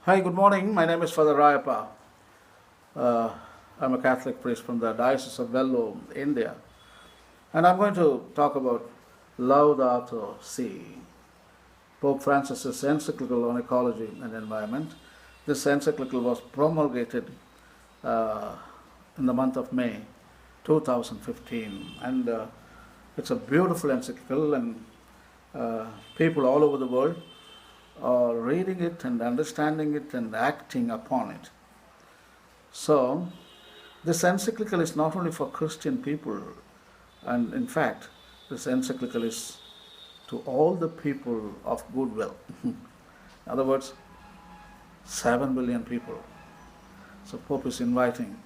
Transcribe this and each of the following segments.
Hi, good morning. My name is Father Rayappa. Uh, I'm a Catholic priest from the Diocese of Vellore, India. And I'm going to talk about Laudato Si, Pope Francis's encyclical on ecology and environment. This encyclical was promulgated uh, in the month of May 2015. And it's a beautiful encyclical, and people all over the world are reading it and understanding it and acting upon it. So, this encyclical is not only for Christian people, and in fact, this encyclical is to all the people of goodwill. In other words, 7 billion people. So, Pope is inviting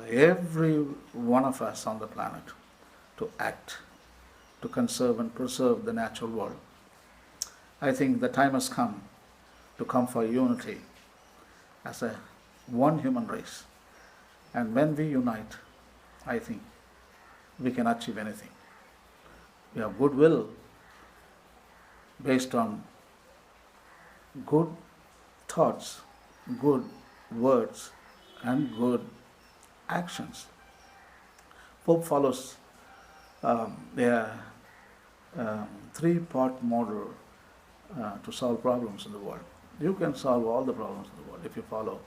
every one of us on the planet to act, to conserve and preserve the natural world. I think the time has come for unity as a one human race. And when we unite, I think we can achieve anything. We have goodwill based on good thoughts, good words, and good actions. Pope follows a three-part model to solve problems in the world. You can solve all the problems in the world if you follow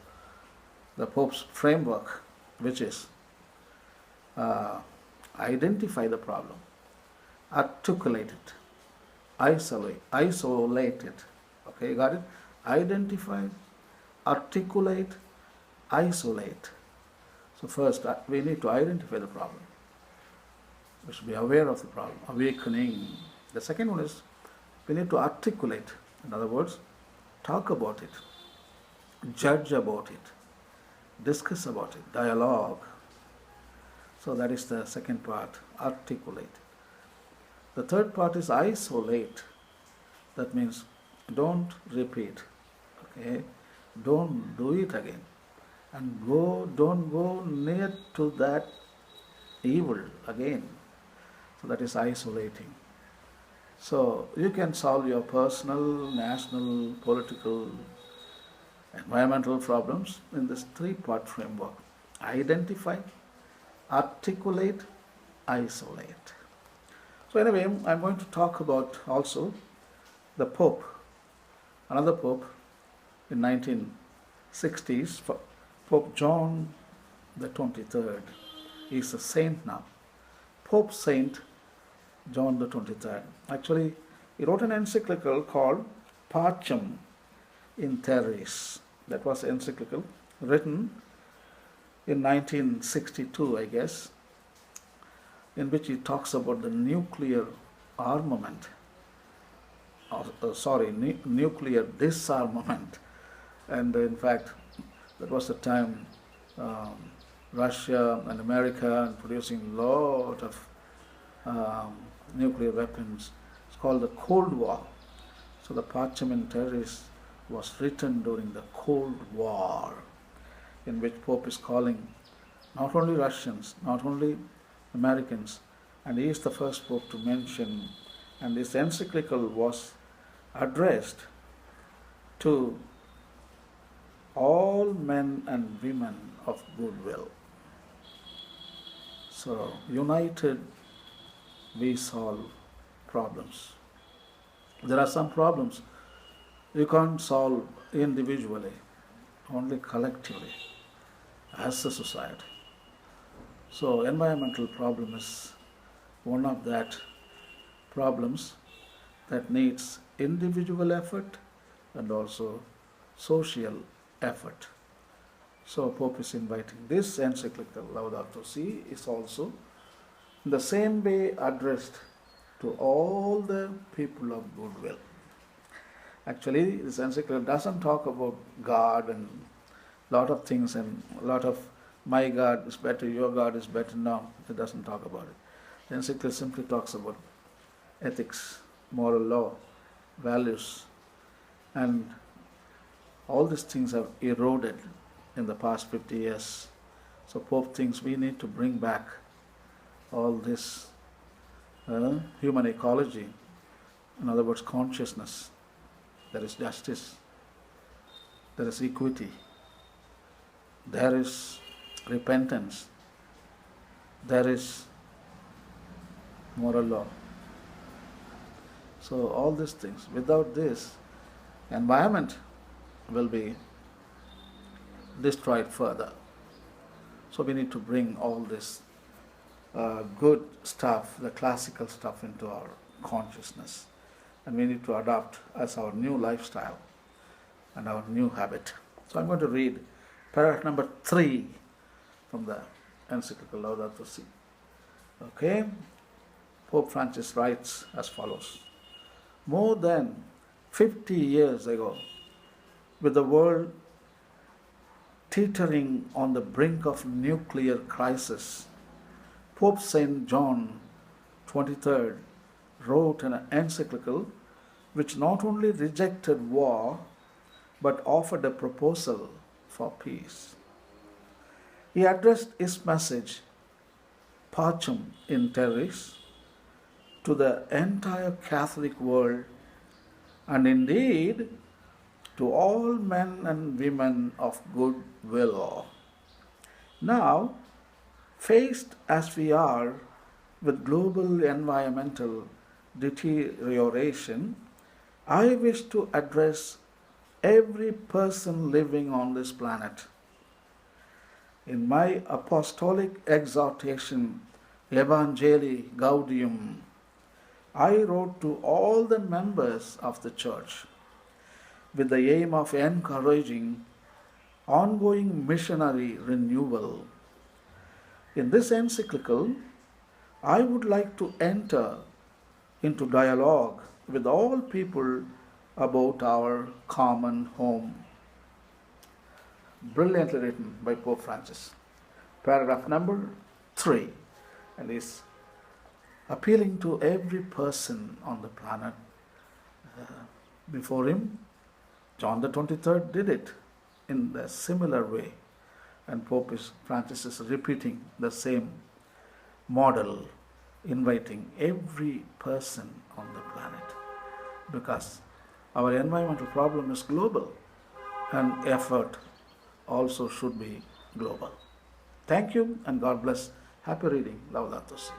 the Pope's framework, which is identify the problem, articulate it, isolate it. Okay, you got it? Identify, articulate, isolate. So first, we need to identify the problem. We should be aware of the problem, awakening. The second one is we need to articulate. In other words, talk about it, judge about it, discuss about it, dialogue. So that is the second part, articulate. The third part is isolate. That means don't repeat, okay? Don't do it again. And don't go near to that evil again. So that is isolating. So you can solve your personal, national, political, environmental problems in this three-part framework. Identify, articulate, isolate. So anyway, I'm going to talk about also the Pope, another Pope in 1960s, Pope John the 23rd. He's a saint now. Pope Saint John the 23rd. Actually, he wrote an encyclical called Pacem in Terris. That was encyclical written in 1962, I guess, in which he talks about the nuclear armament, nuclear disarmament. And in fact, that was the time Russia and America and producing a lot of nuclear weapons. It's called the Cold War. So the Pacem in Terris was written during the Cold War, in which Pope is calling not only Russians, not only Americans, and he is the first Pope to mention, and this encyclical was addressed to all men and women of goodwill. So, united we solve problems. There are some problems you can't solve individually, only collectively, as a society. So, environmental problem is one of that problems that needs individual effort and also social effort. So, Pope is inviting this encyclical, Laudato Si, is also in the same way addressed to all the people of goodwill. Actually, this encyclical doesn't talk about God and a lot of things and a lot of my God is better, your God is better. No, it doesn't talk about it. The encyclical simply talks about ethics, moral law, values, and all these things have eroded in the past 50 years. So Pope thinks we need to bring back all this human ecology, in other words, consciousness, there is justice, there is equity, there is repentance, there is moral law. So all these things, without this, environment will be destroyed further. So we need to bring all this good stuff, the classical stuff, into our consciousness, and we need to adopt as our new lifestyle and our new habit. So I'm going to read paragraph number 3 from the encyclical Laudato Si. Okay, Pope Francis writes as follows: more than 50 years ago, with the world teetering on the brink of nuclear crisis, Pope St. John 23rd wrote an encyclical which not only rejected war but offered a proposal for peace. He addressed his message, Pacem in Terris, to the entire Catholic world, and indeed to all men and women of good will. Now, faced as we are with global environmental deterioration, I wish to address every person living on this planet. In my apostolic exhortation, Evangelii Gaudium, I wrote to all the members of the Church with the aim of encouraging ongoing missionary renewal. In this encyclical, I would like to enter into dialogue with all people about our common home. Brilliantly written by Pope Francis. Paragraph number 3, and is appealing to every person on the planet. Before him, John the 23rd did it in a similar way, and Pope Francis is repeating the same model, inviting every person on the planet, because our environmental problem is global and effort also should be global. Thank you and God bless. Happy reading. Laudato Si.